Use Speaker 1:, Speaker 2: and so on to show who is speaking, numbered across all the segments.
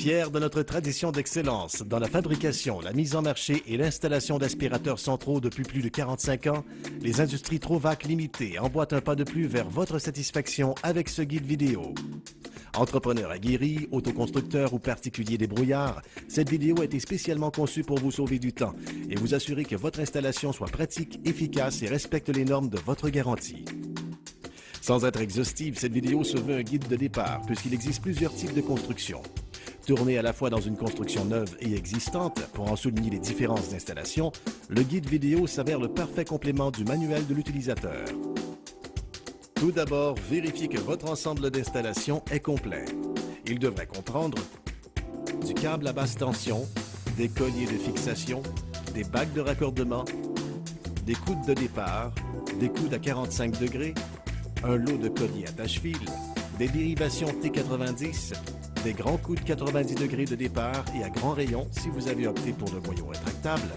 Speaker 1: Fiers de notre tradition d'excellence dans la fabrication, la mise en marché et l'installation d'aspirateurs centraux depuis plus de 45 ans, les Industries Trovac Limitées emboîtent un pas de plus vers votre satisfaction avec ce guide vidéo. Entrepreneur aguerri, autoconstructeur ou particulier débrouillard, cette vidéo a été spécialement conçue pour vous sauver du temps et vous assurer que votre installation soit pratique, efficace et respecte les normes de votre garantie. Sans être exhaustive, cette vidéo se veut un guide de départ puisqu'il existe plusieurs types de construction. Tourné à la fois dans une construction neuve et existante pour en souligner les différences d'installation, le guide vidéo s'avère le parfait complément du manuel de l'utilisateur. Tout d'abord, vérifiez que votre ensemble d'installation est complet. Il devrait comprendre du câble à basse tension, des colliers de fixation, des bacs de raccordement, des coudes de départ, des coudes à 45 degrés, un lot de colliers attache-fil, des dérivations T90, des grands coudes 90 degrés de départ et à grand rayon si vous avez opté pour le boyau rétractable,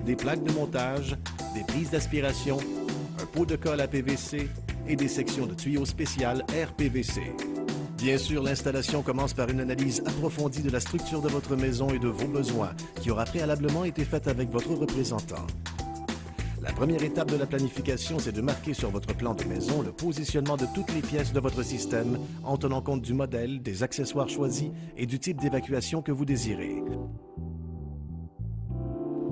Speaker 1: des plaques de montage, des prises d'aspiration, un pot de colle à PVC et des sections de tuyaux spéciales RPVC. Bien sûr, l'installation commence par une analyse approfondie de la structure de votre maison et de vos besoins qui aura préalablement été faite avec votre représentant. La première étape de la planification, c'est de marquer sur votre plan de maison le positionnement de toutes les pièces de votre système en tenant compte du modèle, des accessoires choisis et du type d'évacuation que vous désirez.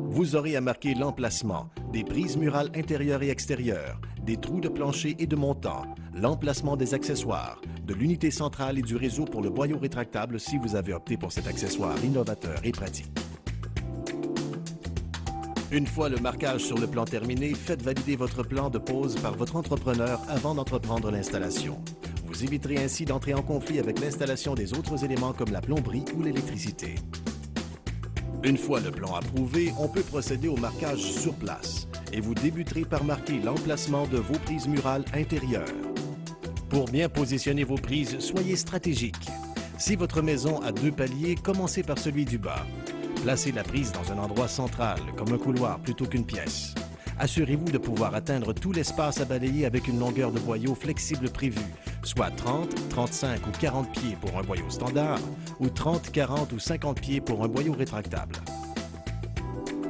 Speaker 1: Vous aurez à marquer l'emplacement, des prises murales intérieures et extérieures, des trous de plancher et de montant, l'emplacement des accessoires, de l'unité centrale et du réseau pour le boyau rétractable si vous avez opté pour cet accessoire innovateur et pratique. Une fois le marquage sur le plan terminé, faites valider votre plan de pose par votre entrepreneur avant d'entreprendre l'installation. Vous éviterez ainsi d'entrer en conflit avec l'installation des autres éléments comme la plomberie ou l'électricité. Une fois le plan approuvé, on peut procéder au marquage sur place et vous débuterez par marquer l'emplacement de vos prises murales intérieures. Pour bien positionner vos prises, soyez stratégique. Si votre maison a 2 paliers, commencez par celui du bas. Placez la prise dans un endroit central, comme un couloir plutôt qu'une pièce. Assurez-vous de pouvoir atteindre tout l'espace à balayer avec une longueur de boyau flexible prévue, soit 30, 35 ou 40 pieds pour un boyau standard, ou 30, 40 ou 50 pieds pour un boyau rétractable.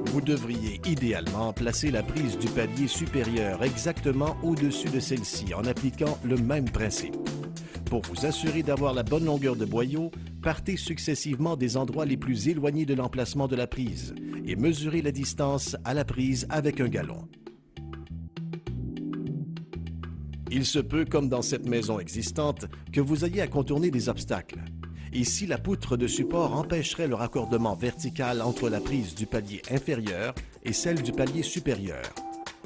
Speaker 1: Vous devriez idéalement placer la prise du palier supérieur exactement au-dessus de celle-ci en appliquant le même principe. Pour vous assurer d'avoir la bonne longueur de boyau, partez successivement des endroits les plus éloignés de l'emplacement de la prise et mesurez la distance à la prise avec un galon. Il se peut, comme dans cette maison existante, que vous ayez à contourner des obstacles. Ici, la poutre de support empêcherait le raccordement vertical entre la prise du palier inférieur et celle du palier supérieur.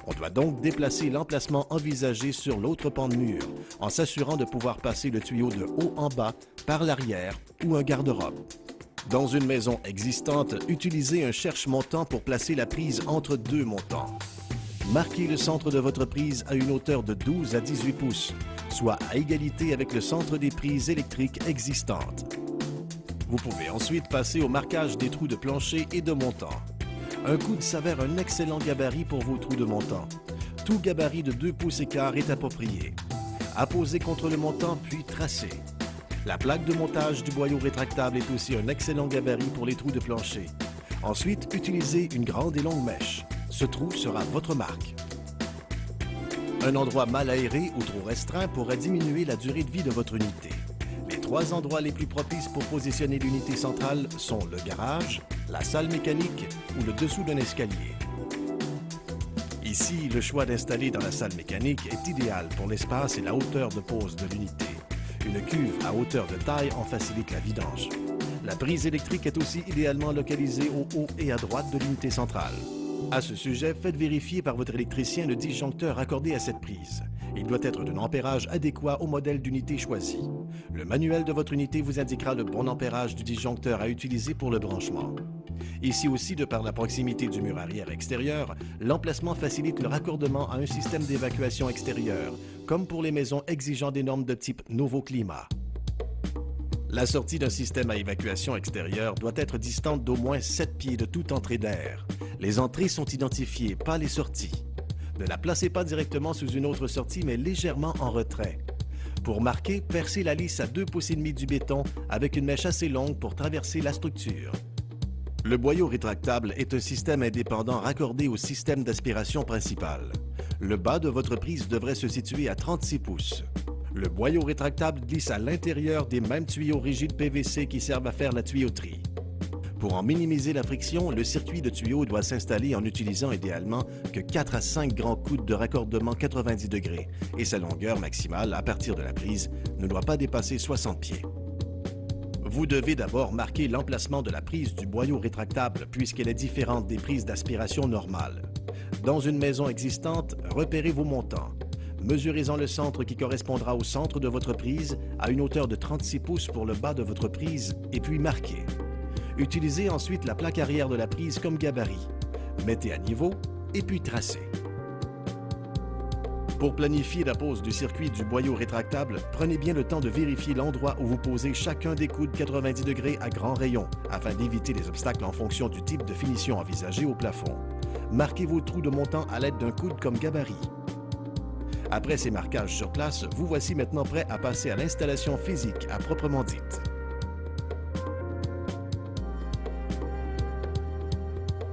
Speaker 1: On doit donc déplacer l'emplacement envisagé sur l'autre pan de mur, en s'assurant de pouvoir passer le tuyau de haut en bas, par l'arrière ou un garde-robe. Dans une maison existante, utilisez un cherche-montant pour placer la prise entre 2 montants. Marquez le centre de votre prise à une hauteur de 12 à 18 pouces, soit à égalité avec le centre des prises électriques existantes. Vous pouvez ensuite passer au marquage des trous de plancher et de montant. Un coude s'avère un excellent gabarit pour vos trous de montant. Tout gabarit de 2 pouces et quart est approprié. Apposez contre le montant puis tracez. La plaque de montage du boyau rétractable est aussi un excellent gabarit pour les trous de plancher. Ensuite, utilisez une grande et longue mèche. Ce trou sera votre marque. Un endroit mal aéré ou trop restreint pourrait diminuer la durée de vie de votre unité. Les 3 endroits les plus propices pour positionner l'unité centrale sont le garage, la salle mécanique ou le dessous d'un escalier. Ici, le choix d'installer dans la salle mécanique est idéal pour l'espace et la hauteur de pose de l'unité. Une cuve à hauteur de taille en facilite la vidange. La prise électrique est aussi idéalement localisée au haut et à droite de l'unité centrale. À ce sujet, faites vérifier par votre électricien le disjoncteur accordé à cette prise. Il doit être d'un ampérage adéquat au modèle d'unité choisi. Le manuel de votre unité vous indiquera le bon ampérage du disjoncteur à utiliser pour le branchement. Ici aussi, de par la proximité du mur arrière extérieur, l'emplacement facilite le raccordement à un système d'évacuation extérieure, comme pour les maisons exigeant des normes de type Nouveau Climat. La sortie d'un système à évacuation extérieure doit être distante d'au moins 7 pieds de toute entrée d'air. Les entrées sont identifiées, pas les sorties. Ne la placez pas directement sous une autre sortie, mais légèrement en retrait. Pour marquer, percez la lisse à 2,5 pouces du béton avec une mèche assez longue pour traverser la structure. Le boyau rétractable est un système indépendant raccordé au système d'aspiration principal. Le bas de votre prise devrait se situer à 36 pouces. Le boyau rétractable glisse à l'intérieur des mêmes tuyaux rigides PVC qui servent à faire la tuyauterie. Pour en minimiser la friction, le circuit de tuyaux doit s'installer en utilisant idéalement que 4 à 5 grands coudes de raccordement 90 degrés et sa longueur maximale à partir de la prise ne doit pas dépasser 60 pieds. Vous devez d'abord marquer l'emplacement de la prise du boyau rétractable puisqu'elle est différente des prises d'aspiration normales. Dans une maison existante, repérez vos montants. Mesurez-en le centre qui correspondra au centre de votre prise à une hauteur de 36 pouces pour le bas de votre prise et puis marquez. Utilisez ensuite la plaque arrière de la prise comme gabarit. Mettez à niveau et puis tracez. Pour planifier la pose du circuit du boyau rétractable, prenez bien le temps de vérifier l'endroit où vous posez chacun des coudes 90 degrés à grand rayon afin d'éviter les obstacles en fonction du type de finition envisagé au plafond. Marquez vos trous de montant à l'aide d'un coude comme gabarit. Après ces marquages sur place, vous voici maintenant prêt à passer à l'installation physique à proprement dite.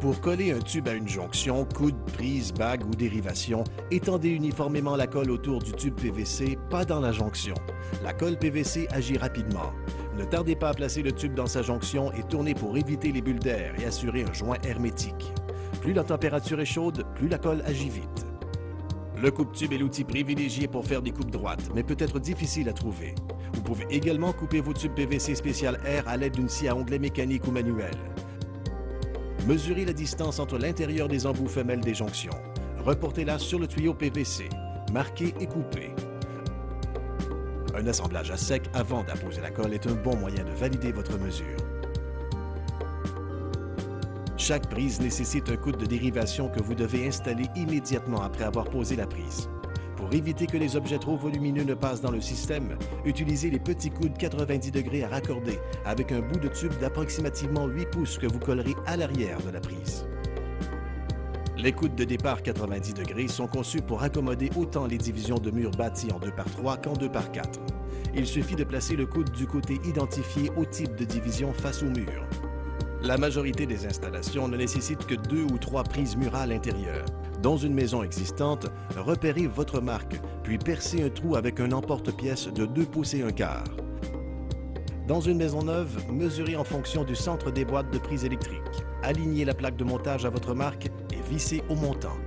Speaker 1: Pour coller un tube à une jonction, coude, prise, bague ou dérivation, étendez uniformément la colle autour du tube PVC, pas dans la jonction. La colle PVC agit rapidement. Ne tardez pas à placer le tube dans sa jonction et tournez pour éviter les bulles d'air et assurer un joint hermétique. Plus la température est chaude, plus la colle agit vite. Le coupe-tube est l'outil privilégié pour faire des coupes droites, mais peut être difficile à trouver. Vous pouvez également couper vos tubes PVC spécial air à l'aide d'une scie à onglet mécanique ou manuelle. Mesurez la distance entre l'intérieur des embouts femelles des jonctions. Reportez-la sur le tuyau PVC. Marquez et coupez. Un assemblage à sec avant d'apposer la colle est un bon moyen de valider votre mesure. Chaque prise nécessite un coude de dérivation que vous devez installer immédiatement après avoir posé la prise. Pour éviter que les objets trop volumineux ne passent dans le système, utilisez les petits coudes 90 degrés à raccorder avec un bout de tube d'approximativement 8 pouces que vous collerez à l'arrière de la prise. Les coudes de départ 90 degrés sont conçus pour accommoder autant les divisions de murs bâtis en 2x3 qu'en 2x4. Il suffit de placer le coude du côté identifié au type de division face au mur. La majorité des installations ne nécessitent que 2 ou 3 prises murales intérieures. Dans une maison existante, repérez votre marque, puis percez un trou avec un emporte-pièce de 2 pouces et un quart. Dans une maison neuve, mesurez en fonction du centre des boîtes de prise électrique. Alignez la plaque de montage à votre marque et vissez au montant.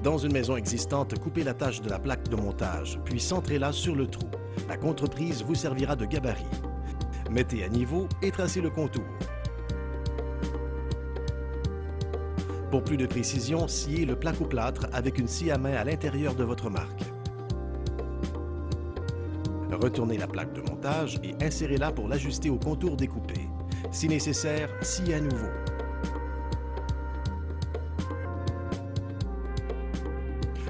Speaker 1: Dans une maison existante, coupez la tâche de la plaque de montage, puis centrez-la sur le trou. La contreprise vous servira de gabarit. Mettez à niveau et tracez le contour. Pour plus de précision, sciez le placo-plâtre avec une scie à main à l'intérieur de votre marque. Retournez la plaque de montage et insérez-la pour l'ajuster au contour découpé. Si nécessaire, sciez à nouveau.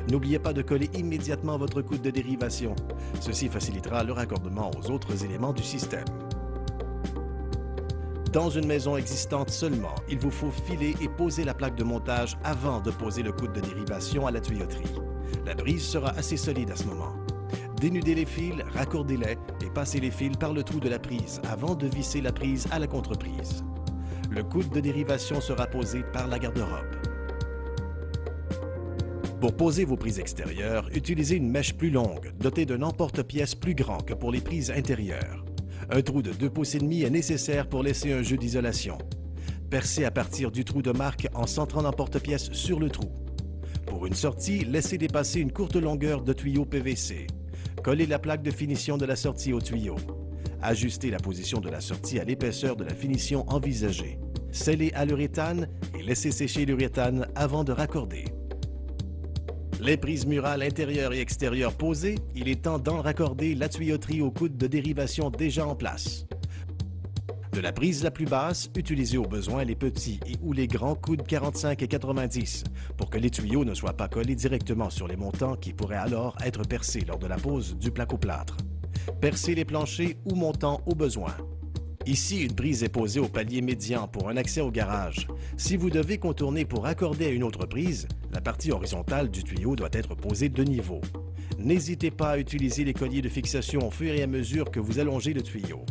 Speaker 1: N'oubliez pas de coller immédiatement votre coude de dérivation. Ceci facilitera le raccordement aux autres éléments du système. Dans une maison existante seulement, il vous faut filer et poser la plaque de montage avant de poser le coude de dérivation à la tuyauterie. La brise sera assez solide à ce moment. Dénudez les fils, raccordez-les et passez les fils par le trou de la prise avant de visser la prise à la contreprise. Le coude de dérivation sera posé par la garde-robe. Pour poser vos prises extérieures, utilisez une mèche plus longue, dotée d'un emporte-pièce plus grand que pour les prises intérieures. Un trou de 2 pouces et demi est nécessaire pour laisser un jeu d'isolation. Percez à partir du trou de marque en centrant l'emporte-pièce sur le trou. Pour une sortie, laissez dépasser une courte longueur de tuyau PVC. Collez la plaque de finition de la sortie au tuyau. Ajustez la position de la sortie à l'épaisseur de la finition envisagée. Scellez à l'uréthane et laissez sécher l'uréthane avant de raccorder. Les prises murales intérieures et extérieures posées, il est temps d'en raccorder la tuyauterie au coude de dérivation déjà en place. De la prise la plus basse, utilisez au besoin les petits et ou les grands coudes 45 et 90 pour que les tuyaux ne soient pas collés directement sur les montants qui pourraient alors être percés lors de la pose du placo-plâtre. Percez les planchers ou montants au besoin. Ici, une prise est posée au palier médian pour un accès au garage. Si vous devez contourner pour raccorder à une autre prise, la partie horizontale du tuyau doit être posée de niveau. N'hésitez pas à utiliser les colliers de fixation au fur et à mesure que vous allongez le tuyau.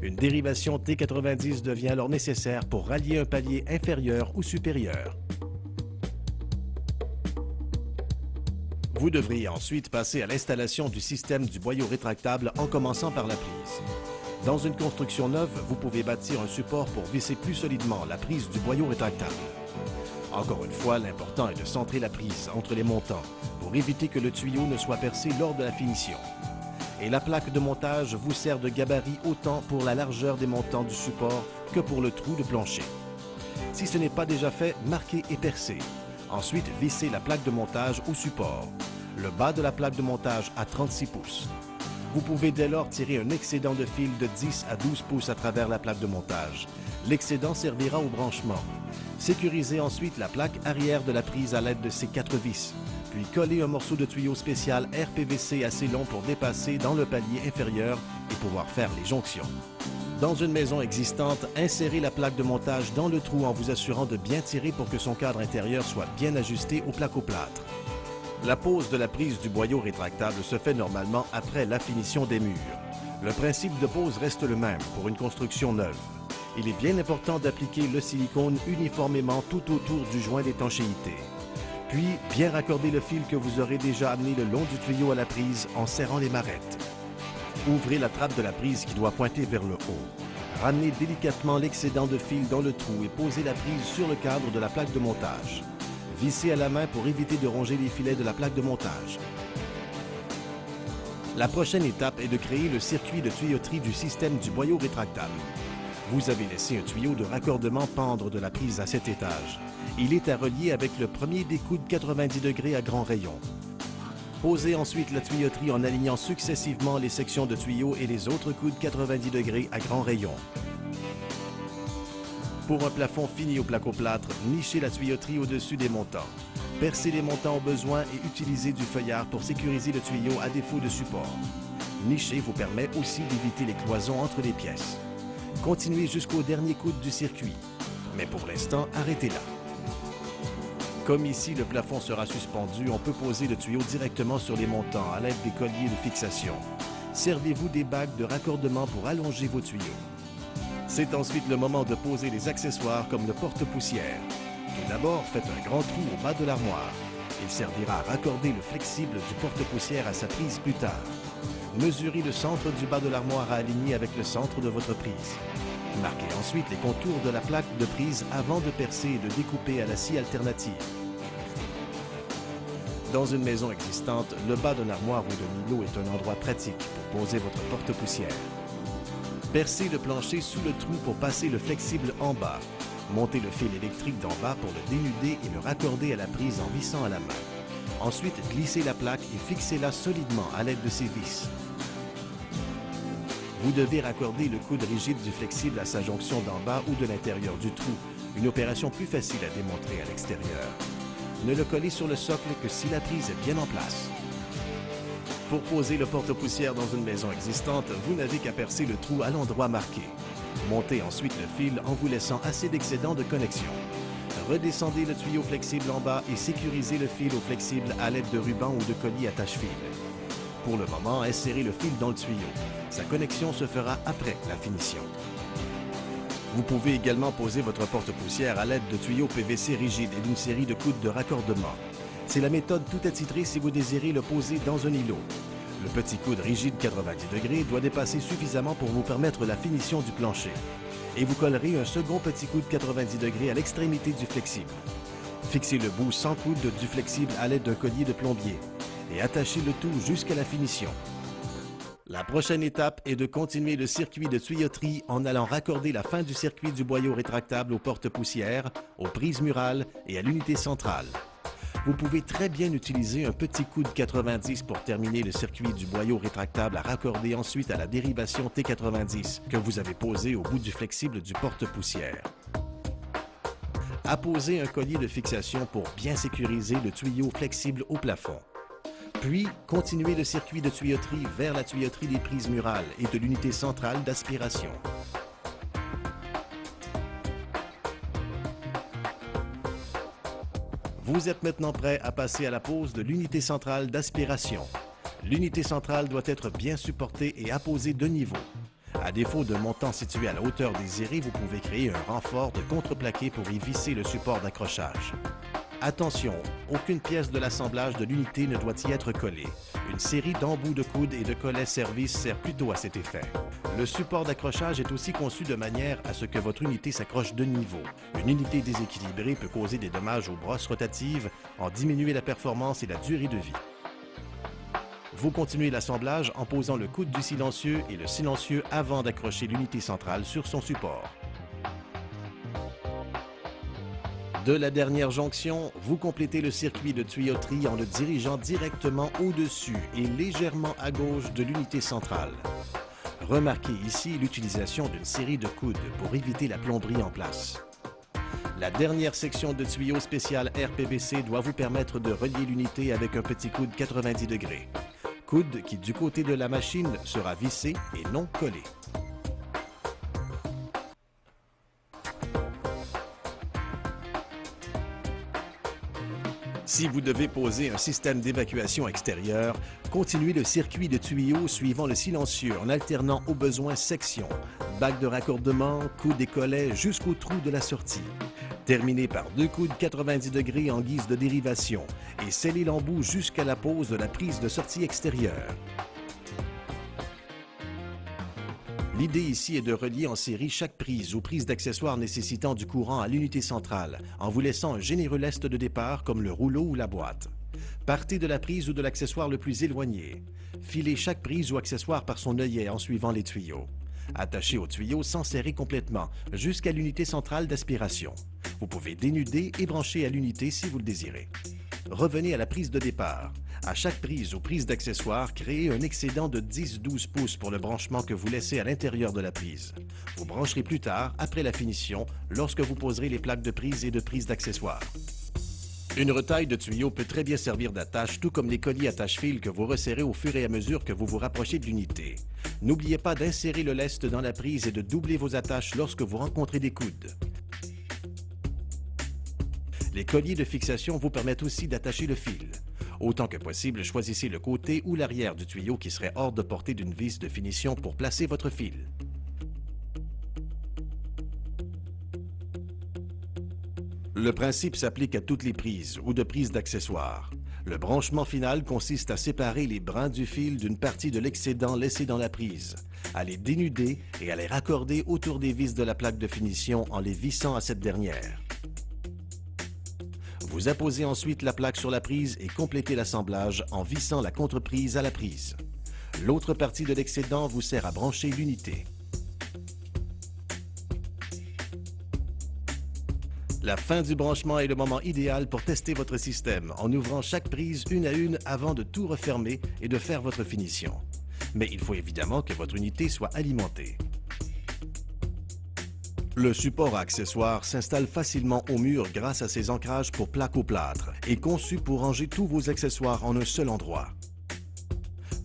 Speaker 1: Une dérivation T90 devient alors nécessaire pour rallier un palier inférieur ou supérieur. Vous devriez ensuite passer à l'installation du système du boyau rétractable en commençant par la prise. Dans une construction neuve, vous pouvez bâtir un support pour visser plus solidement la prise du boyau rétractable. Encore une fois, l'important est de centrer la prise entre les montants pour éviter que le tuyau ne soit percé lors de la finition. Et la plaque de montage vous sert de gabarit autant pour la largeur des montants du support que pour le trou de plancher. Si ce n'est pas déjà fait, marquez et percez. Ensuite, vissez la plaque de montage au support. Le bas de la plaque de montage à 36 pouces. Vous pouvez dès lors tirer un excédent de fil de 10 à 12 pouces à travers la plaque de montage. L'excédent servira au branchement. Sécurisez ensuite la plaque arrière de la prise à l'aide de ces 4 vis. Puis collez un morceau de tuyau spécial RPVC assez long pour dépasser dans le palier inférieur et pouvoir faire les jonctions. Dans une maison existante, insérez la plaque de montage dans le trou en vous assurant de bien tirer pour que son cadre intérieur soit bien ajusté au placo-plâtre. La pose de la prise du boyau rétractable se fait normalement après la finition des murs. Le principe de pose reste le même pour une construction neuve. Il est bien important d'appliquer le silicone uniformément tout autour du joint d'étanchéité. Puis, bien raccorder le fil que vous aurez déjà amené le long du tuyau à la prise en serrant les marettes. Ouvrez la trappe de la prise qui doit pointer vers le haut. Ramenez délicatement l'excédent de fil dans le trou et posez la prise sur le cadre de la plaque de montage. Vissez à la main pour éviter de ronger les filets de la plaque de montage. La prochaine étape est de créer le circuit de tuyauterie du système du boyau rétractable. Vous avez laissé un tuyau de raccordement pendre de la prise à cet étage. Il est à relier avec le premier des coudes 90 degrés à grand rayon. Posez ensuite la tuyauterie en alignant successivement les sections de tuyaux et les autres coudes 90 degrés à grand rayon. Pour un plafond fini au placo-plâtre, nichez la tuyauterie au-dessus des montants. Percez les montants au besoin et utilisez du feuillard pour sécuriser le tuyau à défaut de support. Nicher vous permet aussi d'éviter les cloisons entre les pièces. Continuez jusqu'au dernier coude du circuit. Mais pour l'instant, arrêtez là. Comme ici, le plafond sera suspendu, on peut poser le tuyau directement sur les montants à l'aide des colliers de fixation. Servez-vous des bagues de raccordement pour allonger vos tuyaux. C'est ensuite le moment de poser les accessoires comme le porte-poussière. Tout d'abord, faites un grand trou au bas de l'armoire. Il servira à raccorder le flexible du porte-poussière à sa prise plus tard. Mesurez le centre du bas de l'armoire à aligner avec le centre de votre prise. Marquez ensuite les contours de la plaque de prise avant de percer et de découper à la scie alternative. Dans une maison existante, le bas d'un armoire ou d'un îlot est un endroit pratique pour poser votre porte-poussière. Percez le plancher sous le trou pour passer le flexible en bas. Montez le fil électrique d'en bas pour le dénuder et le raccorder à la prise en vissant à la main. Ensuite, glissez la plaque et fixez-la solidement à l'aide de ces vis. Vous devez raccorder le coude rigide du flexible à sa jonction d'en bas ou de l'intérieur du trou, une opération plus facile à démontrer à l'extérieur. Ne le collez sur le socle que si la prise est bien en place. Pour poser le porte-poussière dans une maison existante, vous n'avez qu'à percer le trou à l'endroit marqué. Montez ensuite le fil en vous laissant assez d'excédent de connexion. Redescendez le tuyau flexible en bas et sécurisez le fil au flexible à l'aide de rubans ou de colliers attache-fil. Pour le moment, insérez le fil dans le tuyau. Sa connexion se fera après la finition. Vous pouvez également poser votre porte-poussière à l'aide de tuyaux PVC rigides et d'une série de coudes de raccordement. C'est la méthode tout attitrée si vous désirez le poser dans un îlot. Le petit coude rigide 90 degrés doit dépasser suffisamment pour vous permettre la finition du plancher. Et vous collerez un second petit coude 90 degrés à l'extrémité du flexible. Fixez le bout sans coude du flexible à l'aide d'un collier de plombier et attachez le tout jusqu'à la finition. La prochaine étape est de continuer le circuit de tuyauterie en allant raccorder la fin du circuit du boyau rétractable aux porte-poussières, aux prises murales et à l'unité centrale. Vous pouvez très bien utiliser un petit coude 90 pour terminer le circuit du boyau rétractable à raccorder ensuite à la dérivation T90 que vous avez posée au bout du flexible du porte-poussière. Apposez un collier de fixation pour bien sécuriser le tuyau flexible au plafond. Puis, continuez le circuit de tuyauterie vers la tuyauterie des prises murales et de l'unité centrale d'aspiration. Vous êtes maintenant prêt à passer à la pose de l'unité centrale d'aspiration. L'unité centrale doit être bien supportée et apposée de niveau. À défaut d'un montant situé à la hauteur désirée, vous pouvez créer un renfort de contreplaqué pour y visser le support d'accrochage. Attention, aucune pièce de l'assemblage de l'unité ne doit y être collée. Une série d'embouts de coude et de collets service sert plutôt à cet effet. Le support d'accrochage est aussi conçu de manière à ce que votre unité s'accroche de niveau. Une unité déséquilibrée peut causer des dommages aux brosses rotatives, en diminuer la performance et la durée de vie. Vous continuez l'assemblage en posant le coude du silencieux et le silencieux avant d'accrocher l'unité centrale sur son support. De la dernière jonction, vous complétez le circuit de tuyauterie en le dirigeant directement au-dessus et légèrement à gauche de l'unité centrale. Remarquez ici l'utilisation d'une série de coudes pour éviter la plomberie en place. La dernière section de tuyau spécial RPVC doit vous permettre de relier l'unité avec un petit coude 90 degrés. Coude qui, du côté de la machine, sera vissé et non collé. Si vous devez poser un système d'évacuation extérieure, continuez le circuit de tuyaux suivant le silencieux en alternant au besoin section, bac de raccordement, coude et collet jusqu'au trou de la sortie. Terminez par deux coudes 90 degrés en guise de dérivation et scellez l'embout jusqu'à la pose de la prise de sortie extérieure. L'idée ici est de relier en série chaque prise ou prise d'accessoires nécessitant du courant à l'unité centrale, en vous laissant un généreux lest de départ comme le rouleau ou la boîte. Partez de la prise ou de l'accessoire le plus éloigné. Filez chaque prise ou accessoire par son œillet en suivant les tuyaux. Attachez au tuyau sans serrer complètement, jusqu'à l'unité centrale d'aspiration. Vous pouvez dénuder et brancher à l'unité si vous le désirez. Revenez à la prise de départ. À chaque prise ou prise d'accessoire, créez un excédent de 10-12 pouces pour le branchement que vous laissez à l'intérieur de la prise. Vous brancherez plus tard, après la finition, lorsque vous poserez les plaques de prise et de prise d'accessoires. Une retaille de tuyau peut très bien servir d'attache, tout comme les colliers attache-fil que vous resserrez au fur et à mesure que vous vous rapprochez de l'unité. N'oubliez pas d'insérer le lest dans la prise et de doubler vos attaches lorsque vous rencontrez des coudes. Les colliers de fixation vous permettent aussi d'attacher le fil. Autant que possible, choisissez le côté ou l'arrière du tuyau qui serait hors de portée d'une vis de finition pour placer votre fil. Le principe s'applique à toutes les prises ou de prises d'accessoires. Le branchement final consiste à séparer les brins du fil d'une partie de l'excédent laissé dans la prise, à les dénuder et à les raccorder autour des vis de la plaque de finition en les vissant à cette dernière. Vous apposez ensuite la plaque sur la prise et complétez l'assemblage en vissant la contreprise à la prise. L'autre partie de l'excédent vous sert à brancher l'unité. La fin du branchement est le moment idéal pour tester votre système en ouvrant chaque prise une à une avant de tout refermer et de faire votre finition. Mais il faut évidemment que votre unité soit alimentée. Le support à accessoires s'installe facilement au mur grâce à ses ancrages pour plaques au plâtre et conçu pour ranger tous vos accessoires en un seul endroit.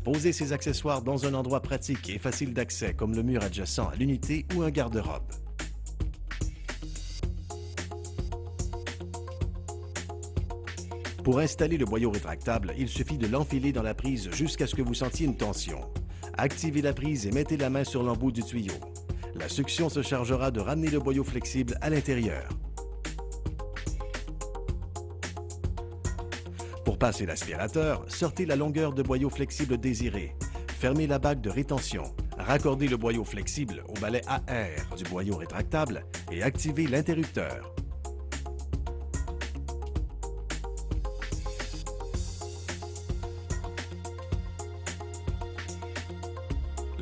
Speaker 1: Posez ces accessoires dans un endroit pratique et facile d'accès comme le mur adjacent à l'unité ou un garde-robe. Pour installer le boyau rétractable, il suffit de l'enfiler dans la prise jusqu'à ce que vous sentiez une tension. Activez la prise et mettez la main sur l'embout du tuyau. La succion se chargera de ramener le boyau flexible à l'intérieur. Pour passer l'aspirateur, sortez la longueur de boyau flexible désirée. Fermez la bague de rétention. Raccordez le boyau flexible au balai AR du boyau rétractable et activez l'interrupteur.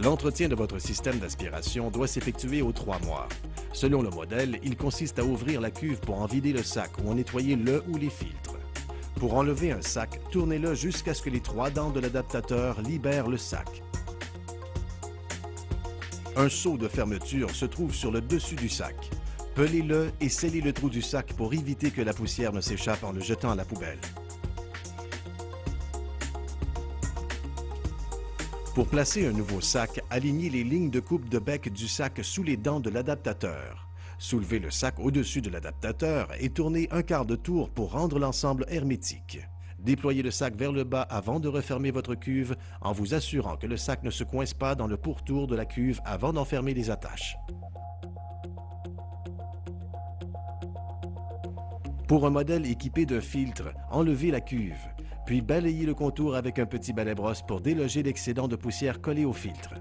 Speaker 1: L'entretien de votre système d'aspiration doit s'effectuer aux 3 mois. Selon le modèle, il consiste à ouvrir la cuve pour en vider le sac ou en nettoyer le ou les filtres. Pour enlever un sac, tournez-le jusqu'à ce que les 3 dents de l'adaptateur libèrent le sac. Un seau de fermeture se trouve sur le dessus du sac. Pelez-le et scellez le trou du sac pour éviter que la poussière ne s'échappe en le jetant à la poubelle. Pour placer un nouveau sac, alignez les lignes de coupe de bec du sac sous les dents de l'adaptateur. Soulevez le sac au-dessus de l'adaptateur et tournez un quart de tour pour rendre l'ensemble hermétique. Déployez le sac vers le bas avant de refermer votre cuve en vous assurant que le sac ne se coince pas dans le pourtour de la cuve avant d'enfermer les attaches. Pour un modèle équipé d'un filtre, enlevez la cuve, puis balayez le contour avec un petit balai-brosse pour déloger l'excédent de poussière collé au filtre.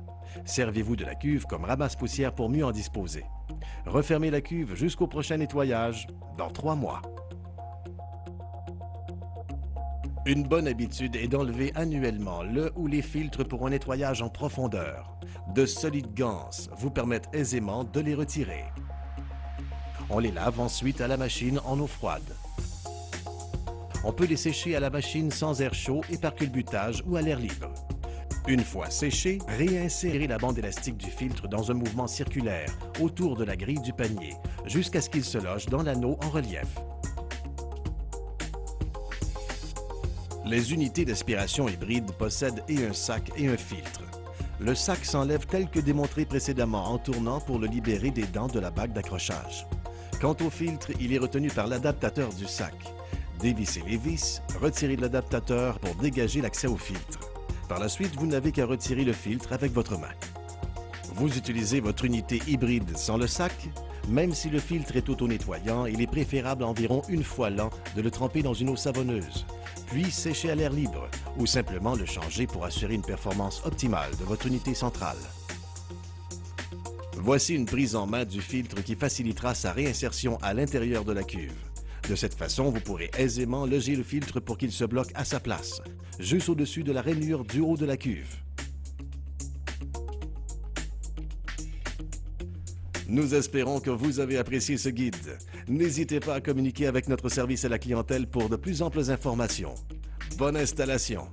Speaker 1: Servez-vous de la cuve comme ramasse-poussière pour mieux en disposer. Refermez la cuve jusqu'au prochain nettoyage, dans 3 mois. Une bonne habitude est d'enlever annuellement le ou les filtres pour un nettoyage en profondeur. De solides ganses vous permettent aisément de les retirer. On les lave ensuite à la machine en eau froide. On peut les sécher à la machine sans air chaud et par culbutage ou à l'air libre. Une fois séchés, réinsérez la bande élastique du filtre dans un mouvement circulaire autour de la grille du panier jusqu'à ce qu'il se loge dans l'anneau en relief. Les unités d'aspiration hybride possèdent et un sac et un filtre. Le sac s'enlève tel que démontré précédemment en tournant pour le libérer des dents de la bague d'accrochage. Quant au filtre, il est retenu par l'adaptateur du sac. Dévissez les vis, retirez l'adaptateur pour dégager l'accès au filtre. Par la suite, vous n'avez qu'à retirer le filtre avec votre main. Vous utilisez votre unité hybride sans le sac? Même si le filtre est auto-nettoyant, il est préférable environ une fois l'an de le tremper dans une eau savonneuse, puis sécher à l'air libre ou simplement le changer pour assurer une performance optimale de votre unité centrale. Voici une prise en main du filtre qui facilitera sa réinsertion à l'intérieur de la cuve. De cette façon, vous pourrez aisément loger le filtre pour qu'il se bloque à sa place, juste au-dessus de la rainure du haut de la cuve. Nous espérons que vous avez apprécié ce guide. N'hésitez pas à communiquer avec notre service à la clientèle pour de plus amples informations. Bonne installation!